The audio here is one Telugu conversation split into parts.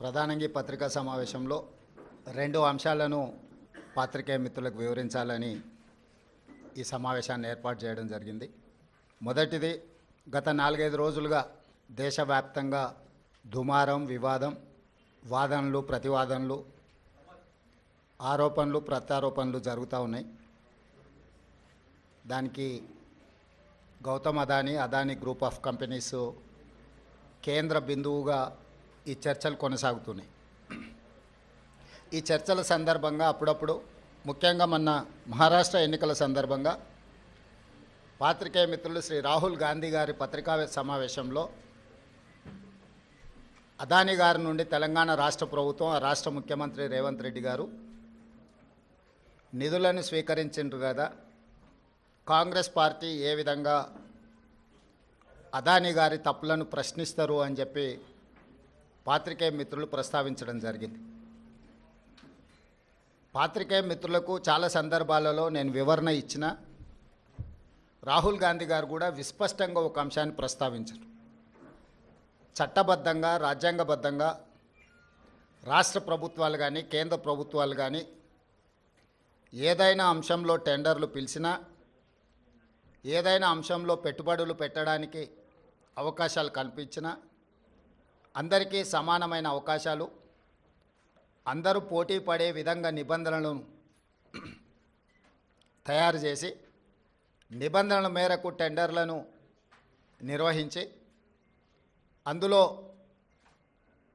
ప్రధానంగా ఈ పత్రికా సమావేశంలో రెండు అంశాలను పాత్రికేయ మిత్రులకు వివరించాలని ఈ సమావేశాన్ని ఏర్పాటు చేయడం జరిగింది. మొదటిది, గత 4-5 రోజులుగా దేశవ్యాప్తంగా దుమారం, వివాదం, వాదనలు, ప్రతివాదనలు, ఆరోపణలు, ప్రత్యారోపణలు జరుగుతూ ఉన్నాయి. దానికి Gautam Adani group of companies కేంద్ర బిందువుగా ఈ చర్చలు కొనసాగుతున్నాయి. ఈ చర్చల సందర్భంగా అప్పుడప్పుడు, ముఖ్యంగా మొన్న మహారాష్ట్ర ఎన్నికల సందర్భంగా పాత్రికేయ మిత్రులు శ్రీ రాహుల్ గాంధీ గారి పత్రికా సమావేశంలో అదానీ గారి నుండి తెలంగాణ రాష్ట్ర ప్రభుత్వం, ఆ రాష్ట్ర ముఖ్యమంత్రి రేవంత్ రెడ్డి గారు నిధులను స్వీకరించిండ్రు కదా, కాంగ్రెస్ పార్టీ ఏ విధంగా అదానీ గారి తప్పులను ప్రశ్నిస్తారు అని చెప్పి పాత్రికేయ మిత్రులు ప్రస్తావించడం జరిగింది. పాత్రికేయ మిత్రులకు చాలా సందర్భాలలో నేను వివరణ ఇచ్చిన, రాహుల్ గాంధీ గారు కూడా విస్పష్టంగా ఒక అంశాన్ని ప్రస్తావించారు. చట్టబద్ధంగా, రాజ్యాంగబద్ధంగా రాష్ట్ర ప్రభుత్వాలు కానీ కేంద్ర ప్రభుత్వాలు కానీ ఏదైనా అంశంలో టెండర్లు పిలిచినా, ఏదైనా అంశంలో పెట్టుబడులు పెట్టడానికి అవకాశాలు కల్పించినా అందరికీ సమానమైన అవకాశాలు, అందరూ పోటీ పడే విధంగా నిబంధనలను తయారు చేసి నిబంధనల మేరకు టెండర్లను నిర్వహించి అందులో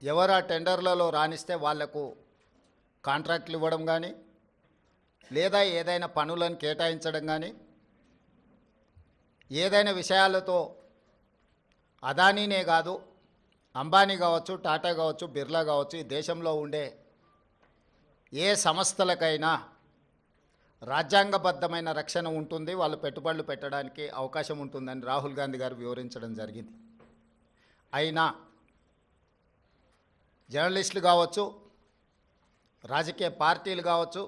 ఎవరు ఆ టెండర్లలో రాణిస్తే వాళ్లకు కాంట్రాక్ట్లు ఇవ్వడం కానీ, లేదా ఏదైనా పనులను కేటాయించడం కానీ, ఏదైనా విషయాలతో అదానీనే కాదు, అంబానీ కావచ్చు, టాటా కావచ్చు, బిర్లా కావచ్చు, ఈ దేశంలో ఉండే ఏ సంస్థలకైనా రాజ్యాంగబద్ధమైన రక్షణ ఉంటుంది, వాళ్ళు పెట్టుబడులు పెట్టడానికి అవకాశం ఉంటుందని రాహుల్ గాంధీ గారు వివరించడం జరిగింది. అయినా జర్నలిస్టులు కావచ్చు, రాజకీయ పార్టీలు కావచ్చు,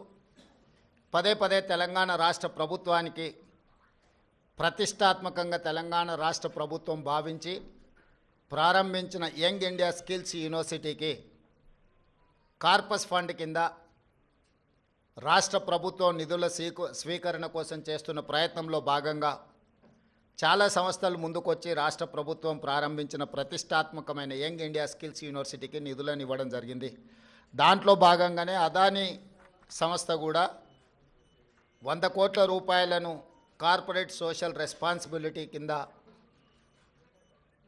పదే పదే తెలంగాణ రాష్ట్ర ప్రభుత్వానికి ప్రతిష్టాత్మకంగా తెలంగాణ రాష్ట్ర ప్రభుత్వం భావించి ప్రారంభించిన యంగ్ ఇండియా స్కిల్స్ యూనివర్సిటీకి కార్పస్ ఫండ్ కింద రాష్ట్ర ప్రభుత్వం నిధుల స్వీకరణ కోసం చేస్తున్న ప్రయత్నంలో భాగంగా చాలా సంస్థలు ముందుకొచ్చి రాష్ట్ర ప్రభుత్వం ప్రారంభించిన ప్రతిష్టాత్మకమైన యంగ్ ఇండియా స్కిల్స్ యూనివర్సిటీకి నిధులను ఇవ్వడం జరిగింది. దాంట్లో భాగంగానే అదానీ సంస్థ కూడా 100 కోట్ల రూపాయలను కార్పొరేట్ సోషల్ రెస్పాన్సిబిలిటీ కింద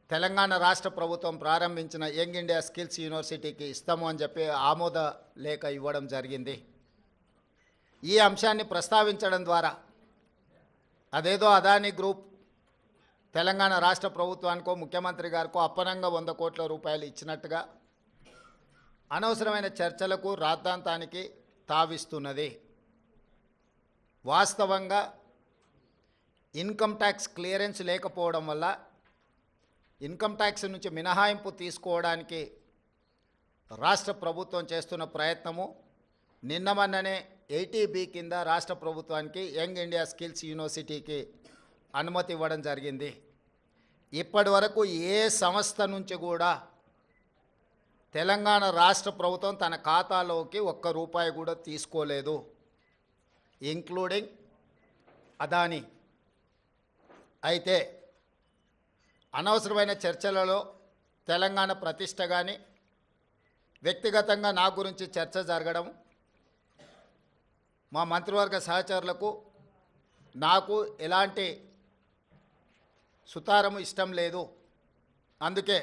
తెలంగాణ రాష్ట్ర ప్రభుత్వం ప్రారంభించిన యంగ్ ఇండియా స్కిల్స్ యూనివర్సిటీకి ఇస్తాము అని చెప్పి ఆమోద లేఖ ఇవ్వడం జరిగింది. ఈ అంశాన్ని ప్రస్తావించడం ద్వారా అదేదో అదానీ గ్రూప్ తెలంగాణ రాష్ట్ర ప్రభుత్వానికో ముఖ్యమంత్రి గారికో అప్పనంగా 100 కోట్ల రూపాయలు ఇచ్చినట్టుగా అనవసరమైన చర్చలకు, రాద్ధాంతానికి తావిస్తున్నది. వాస్తవంగా ఇన్కమ్ ట్యాక్స్ క్లియరెన్స్ లేకపోవడం వల్ల ఇన్కమ్ ట్యాక్స్ నుంచి మినహాయింపు తీసుకోవడానికి రాష్ట్ర ప్రభుత్వం చేస్తున్న ప్రయత్నము నిన్న మొన్ననే 80B కింద రాష్ట్ర ప్రభుత్వానికి యంగ్ ఇండియా స్కిల్స్ యూనివర్సిటీకి అనుమతి ఇవ్వడం జరిగింది. ఇప్పటి వరకు ఏ సంస్థ నుంచి కూడా తెలంగాణ రాష్ట్ర ప్రభుత్వం తన ఖాతాలోకి ₹1 కూడా తీసుకోలేదు, ఇంక్లూడింగ్ అదానీ. అయితే అనవసరమైన చర్చలలో తెలంగాణ ప్రతిష్ట కానీ, వ్యక్తిగతంగా నా గురించి చర్చ జరగడం, మా మంత్రివర్గ సహచరులకు నాకు ఎలాంటి సుతారము ఇష్టం లేదు. అందుకే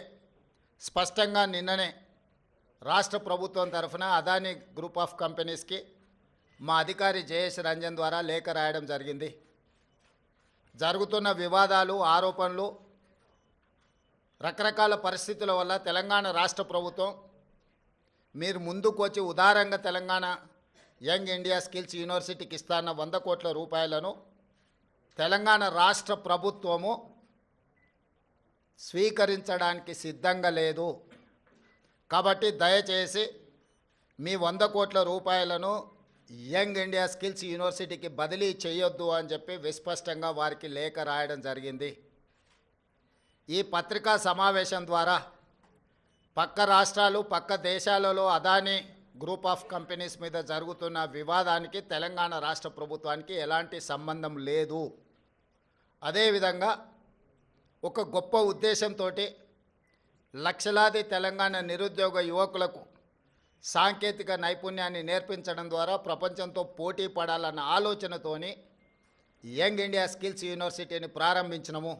స్పష్టంగా నిన్ననే రాష్ట్ర ప్రభుత్వం తరఫున అదానీ గ్రూప్ ఆఫ్ కంపెనీస్కి మా అధికారి జయేష్ రంజన్ ద్వారా లేఖ రాయడం జరిగింది. జరుగుతున్న వివాదాలు, ఆరోపణలు, రకరకాల పరిస్థితుల వల్ల తెలంగాణ రాష్ట్ర ప్రభుత్వం మీరు ముందుకు వచ్చి ఉదారంగా తెలంగాణ యంగ్ ఇండియా స్కిల్స్ యూనివర్సిటీకి ఇస్తాన్న 100 కోట్ల రూపాయలను తెలంగాణ రాష్ట్ర ప్రభుత్వము స్వీకరించడానికి సిద్ధంగా లేదు. కాబట్టి దయచేసి మీ 100 కోట్ల రూపాయలను యంగ్ ఇండియా స్కిల్స్ యూనివర్సిటీకి బదిలీ చేయొద్దు అని చెప్పి విస్పష్టంగా వారికి లేఖ రాయడం జరిగింది. ఈ పత్రికా సమావేశం ద్వారా పక్క రాష్ట్రాలు పక్క దేశాలలో అదానీ గ్రూప్ ఆఫ్ కంపెనీస్ మీద జరుగుతున్న వివాదానికి తెలంగాణ రాష్ట్ర ప్రభుత్వానికి ఎలాంటి సంబంధం లేదు. అదేవిధంగా ఒక గొప్ప ఉద్దేశంతో లక్షలాది తెలంగాణ నిరుద్యోగ యువకులకు సాంకేతిక నైపుణ్యాన్ని నేర్పించడం ద్వారా ప్రపంచంతో పోటీ పడాలన్న ఆలోచనతోని యంగ్ ఇండియా స్కిల్స్ యూనివర్సిటీని ప్రారంభించినము.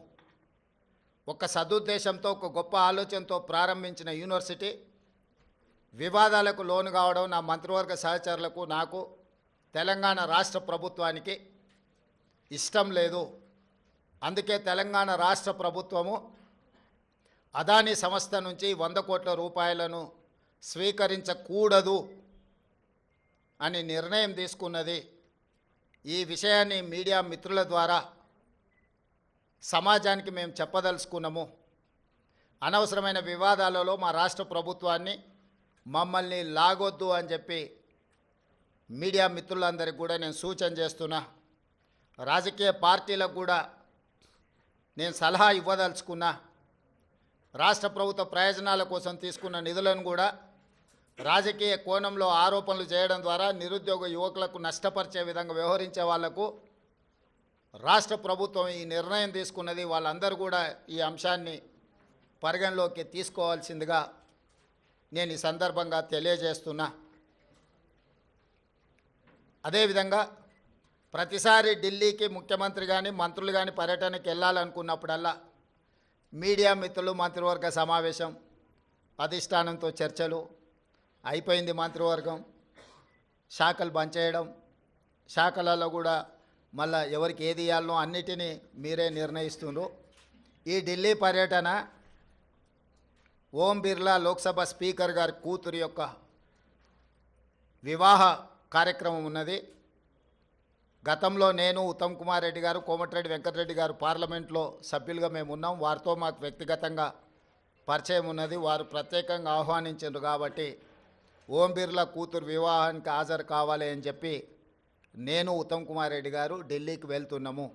ఒక సదుద్దేశంతో ఒక గొప్ప ఆలోచనతో ప్రారంభించిన యూనివర్సిటీ వివాదాలకు లోను కావడం నా మంత్రివర్గ సహచరులకు నాకు తెలంగాణ రాష్ట్ర ప్రభుత్వానికి ఇష్టం లేదు. అందుకే తెలంగాణ రాష్ట్ర ప్రభుత్వము అదానీ సంస్థ నుంచి 100 కోట్ల రూపాయలను స్వీకరించకూడదు అని నిర్ణయం తీసుకున్నది. ఈ విషయాన్ని మీడియా మిత్రుల ద్వారా సమాజానికి మేము చెప్పదలుచుకున్నాము. అనవసరమైన వివాదాలలో మా రాష్ట్ర ప్రభుత్వాన్ని మమ్మల్ని లాగొద్దు అని చెప్పి మీడియా మిత్రులందరికీ కూడా నేను సూచన చేస్తున్నా. రాజకీయ పార్టీలకు కూడా నేను సలహా ఇవ్వదలుచుకున్నా. రాష్ట్ర ప్రభుత్వ ప్రయోజనాల కోసం తీసుకున్న నిధులను కూడా రాజకీయ కోణంలో ఆరోపణలు చేయడం ద్వారా నిరుద్యోగ యువకులకు నష్టపరిచే విధంగా వ్యవహరించే వాళ్లకు రాష్ట్ర ప్రభుత్వం ఈ నిర్ణయం తీసుకున్నది. వాళ్ళందరూ కూడా ఈ అంశాన్ని పరిగణలోకి తీసుకోవాల్సిందిగా నేను ఈ సందర్భంగా తెలియజేస్తున్నా. అదేవిధంగా ప్రతిసారి ఢిల్లీకి ముఖ్యమంత్రి కానీ మంత్రులు కానీ పర్యటనకి వెళ్ళాలనుకున్నప్పుడల్లా మీడియా మిత్రులు మంత్రివర్గ సమావేశం, అధిష్టానంతో చర్చలు అయిపోయింది. మంత్రివర్గం శాఖలు బంద్ చేయడం, శాఖలలో కూడా మళ్ళా ఎవరికి ఏది ఇవ్వాలనో అన్నిటినీ మీరే నిర్ణయిస్తున్నారు. ఈ ఢిల్లీ పర్యటన ఓం బిర్లా లోక్సభ స్పీకర్ గారి కూతురు యొక్క వివాహ కార్యక్రమం ఉన్నది. గతంలో నేను, ఉత్తమ్ కుమార్ రెడ్డి గారు, కోమటిరెడ్డి వెంకటరెడ్డి గారు పార్లమెంట్లో సభ్యులుగా మేము ఉన్నాం. వారితో మాకు వ్యక్తిగతంగా పరిచయం ఉన్నది. వారు ప్రత్యేకంగా ఆహ్వానించారు కాబట్టి ఓం బిర్లా కూతురు వివాహానికి హాజరు కావాలి అని చెప్పి నేను, ఉత్తమ్ కుమార్ రెడ్డి గారు ఢిల్లీకి వెళ్తున్నాము.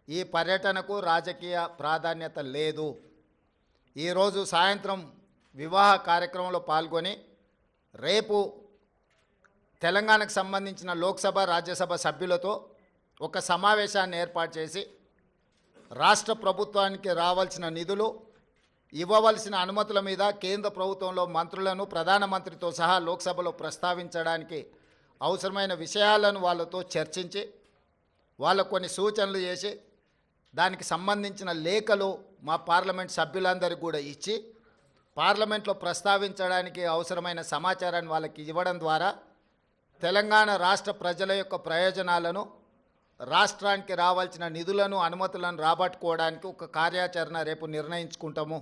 ఈ పర్యటనకు రాజకీయ ప్రాధాన్యత లేదు. ఈరోజు సాయంత్రం వివాహ కార్యక్రమంలో పాల్గొని రేపు తెలంగాణకు సంబంధించిన లోక్సభ రాజ్యసభ సభ్యులతో ఒక సమావేశాన్ని ఏర్పాటు చేసి రాష్ట్ర ప్రభుత్వానికి రావాల్సిన నిధులు, ఇవ్వవలసిన అనుమతుల మీద కేంద్ర ప్రభుత్వంలో మంత్రులను ప్రధానమంత్రితో సహా లోక్సభలో ప్రస్తావించడానికి అవసరమైన విషయాలను వాళ్ళతో చర్చించి వాళ్ళకు కొన్ని సూచనలు చేసి దానికి సంబంధించిన లేఖలు మా పార్లమెంట్ సభ్యులందరికీ కూడా ఇచ్చి పార్లమెంట్లో ప్రస్తావించడానికి అవసరమైన సమాచారాన్ని వాళ్ళకి ఇవ్వడం ద్వారా తెలంగాణ రాష్ట్ర ప్రజల యొక్క ప్రయోజనాలను, రాష్ట్రానికి రావాల్సిన నిధులను, అనుమతులను రాబట్టుకోవడానికి ఒక కార్యాచరణ రేపు నిర్ణయించుకుంటాము.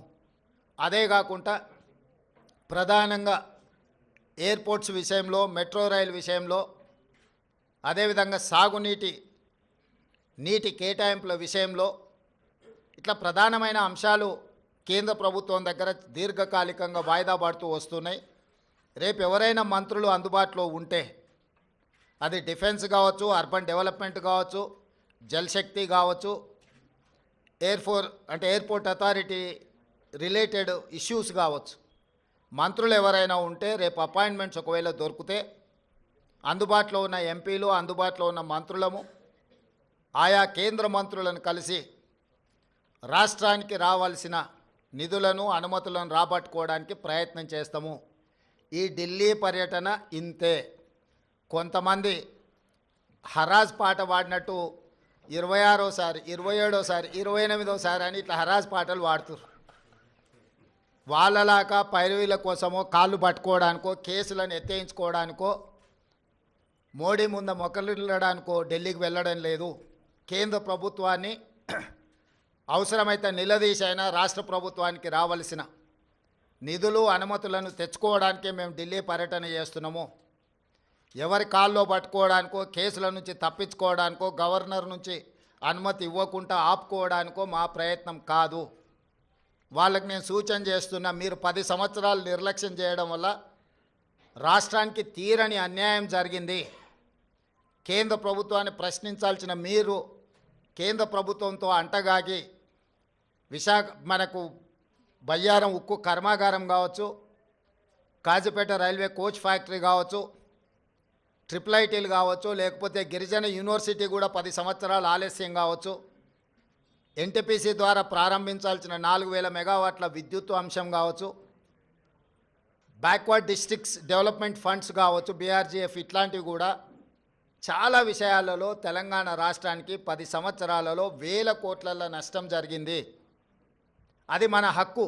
అదే కాకుండా ప్రధానంగా ఎయిర్పోర్ట్స్ విషయంలో, మెట్రో రైలు విషయంలో, అదేవిధంగా నీటి కేటాయింపుల విషయంలో ఇట్లా ప్రధానమైన అంశాలు కేంద్ర ప్రభుత్వం దగ్గర దీర్ఘకాలికంగా వాయిదా పడుతూ వస్తున్నాయి. రేపు ఎవరైనా మంత్రులు అందుబాటులో ఉంటే అది డిఫెన్స్ కావచ్చు, అర్బన్ డెవలప్మెంట్ కావచ్చు, జలశక్తి కావచ్చు, ఎయిర్పోర్ట్ అథారిటీ రిలేటెడ్ ఇష్యూస్ కావచ్చు, మంత్రులు ఎవరైనా ఉంటే రేపు అపాయింట్మెంట్స్ ఒకవేళ దొరికితే అందుబాటులో ఉన్న ఎంపీలు, అందుబాటులో ఉన్న మంత్రులము ఆయా కేంద్ర మంత్రులను కలిసి రాష్ట్రానికి రావాల్సిన నిధులను, అనుమతులను రాబట్టుకోవడానికి ప్రయత్నం చేస్తాము. ఈ ఢిల్లీ పర్యటన ఇంతే. కొంతమంది హరాజ్ పాట పాడినట్టు 26సారి, 27సారి, 28సారి అని ఇట్లా హరాజ్ పాటలు పాడుతారు. వాళ్ళలాగా పైరవీల కోసమో, కాళ్ళు పట్టుకోవడానికో, కేసులను ఎత్తేయించుకోవడానికో, మోడీ ముందు మొక్కలిల్లడానికో ఢిల్లీకి వెళ్ళడం లేదు. కేంద్ర ప్రభుత్వాన్ని అవసరమైతే నిలదీసైనా రాష్ట్ర ప్రభుత్వానికి రావాల్సిన నిధులు, అనుమతులను తెచ్చుకోవడానికే మేము ఢిల్లీ పర్యటన చేస్తున్నాము. ఎవరి కాల్లో పట్టుకోవడానికో, కేసుల నుంచి తప్పించుకోవడానికో, గవర్నర్ నుంచి అనుమతి ఇవ్వకుండా ఆపుకోవడానికో మా ప్రయత్నం కాదు. వాళ్ళకి నేను సూచన చేస్తున్నా, మీరు 10 సంవత్సరాలు నిర్లక్ష్యం చేయడం వల్ల రాష్ట్రానికి తీరని అన్యాయం జరిగింది. కేంద్ర ప్రభుత్వాన్ని ప్రశ్నించాల్సిన మీరు కేంద్ర ప్రభుత్వంతో అంటగాగి మనకు బయ్యారం ఉక్కు కర్మాగారం కావచ్చు, కాజీపేట రైల్వే కోచ్ ఫ్యాక్టరీ కావచ్చు, ట్రిపుల్ ఐటీలు కావచ్చు, లేకపోతే గిరిజన యూనివర్సిటీ కూడా 10 సంవత్సరాలు ఆలస్యం కావచ్చు, ఎన్టీపీసీ ద్వారా ప్రారంభించాల్సిన 4000 మెగావాట్ల విద్యుత్ అంశం కావచ్చు, బ్యాక్వర్డ్ డిస్ట్రిక్ట్స్ డెవలప్మెంట్ ఫండ్స్ కావచ్చు, బీఆర్జీఎఫ్, ఇట్లాంటివి కూడా చాలా విషయాలలో తెలంగాణ రాష్ట్రానికి 10 సంవత్సరాలలో వేల కోట్ల నష్టం జరిగింది. అది మన హక్కు,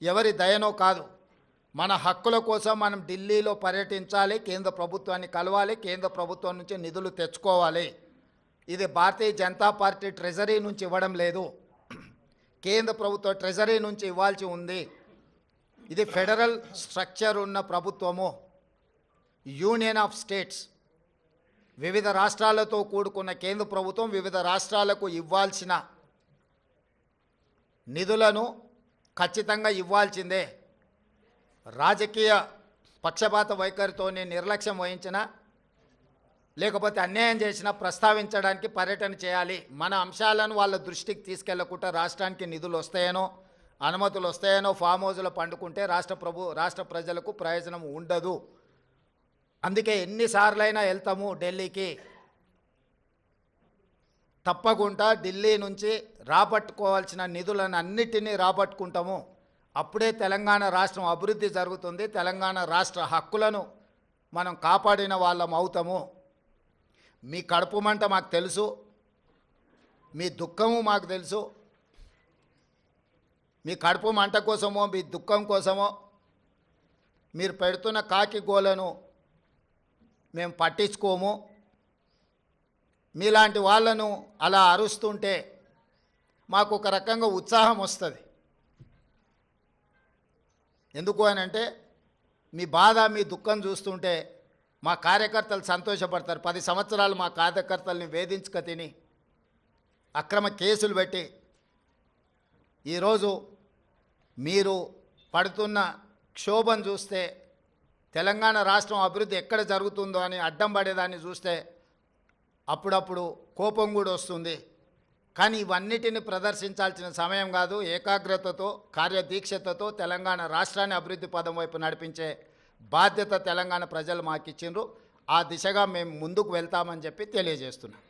ఎవరి దయనో కాదు. మన హక్కుల కోసం మనం ఢిల్లీలో పర్యటించాలి, కేంద్ర ప్రభుత్వాన్ని కలవాలి, కేంద్ర ప్రభుత్వం నుంచి నిధులు తెచ్చుకోవాలి. ఇది భారతీయ జనతా పార్టీ ట్రెజరీ నుంచి ఇవ్వడం లేదు, కేంద్ర ప్రభుత్వ ట్రెజరీ నుంచి ఇవ్వాల్సి ఉంది. ఇది ఫెడరల్ స్ట్రక్చర్ ఉన్న ప్రభుత్వము, యూనియన్ ఆఫ్ స్టేట్స్. వివిధ రాష్ట్రాలతో కూడుకున్న కేంద్ర ప్రభుత్వం వివిధ రాష్ట్రాలకు ఇవ్వాల్సిన నిధులను ఖచ్చితంగా ఇవ్వాల్సిందే. రాజకీయ పక్షపాత వైఖరితోనే నిర్లక్ష్యం వహించినా లేకపోతే అన్యాయం చేసినా ప్రస్తావించడానికి పర్యటన చేయాలి. మన అంశాలను వాళ్ళ దృష్టికి తీసుకెళ్లకుండా రాష్ట్రానికి నిధులు వస్తాయనో అనుమతులు వస్తాయనో ఫామ్ హౌస్లో పండుకుంటే రాష్ట్ర ప్రజలకు ప్రయోజనం ఉండదు. అందుకే ఎన్నిసార్లైనా వెళ్తాము ఢిల్లీకి, తప్పకుండా ఢిల్లీ నుంచి రాబట్టుకోవాల్సిన నిధులను అన్నిటినీ రాబట్టుకుంటాము. అప్పుడే తెలంగాణ రాష్ట్రం అభివృద్ధి జరుగుతుంది, తెలంగాణ రాష్ట్ర హక్కులను మనం కాపాడిన వాళ్ళం అవుతాము. మీ కడుపు మంట మాకు తెలుసు, మీ దుఃఖము మాకు తెలుసు. మీ కడుపు మంట కోసమో మీ దుఃఖం కోసమో మీరు పెడుతున్న కాకి గోలను మేము పట్టించుకోము. మీలాంటి వాళ్ళను అలా అరుస్తుంటే మాకు ఒక రకంగా ఉత్సాహం వస్తుంది. ఎందుకు అని అంటే మీ బాధ మీ దుఃఖం చూస్తుంటే మా కార్యకర్తలు సంతోషపడతారు. 10 సంవత్సరాలు మా కార్యకర్తల్ని వేధించుక తిని అక్రమ కేసులు పెట్టి ఈరోజు మీరు పడుతున్న క్షోభను చూస్తే, తెలంగాణ రాష్ట్రం అభివృద్ధి ఎక్కడ జరుగుతుందో అని అడ్డం పడేదాన్ని చూస్తే అప్పుడప్పుడు కోపం కూడా వస్తుంది. కానీ ఇవన్నిటిని ప్రదర్శించాల్సిన సమయం కాదు. ఏకాగ్రతతో కార్యదీక్షతతో తెలంగాణ రాష్ట్రాన్ని అభివృద్ధి పదం వైపు నడిపించే బాధ్యత తెలంగాణ ప్రజలు మాకు ఇచ్చిండ్రు. ఆ దిశగా మేము ముందుకు వెళ్తామని చెప్పి తెలియజేస్తున్నాం.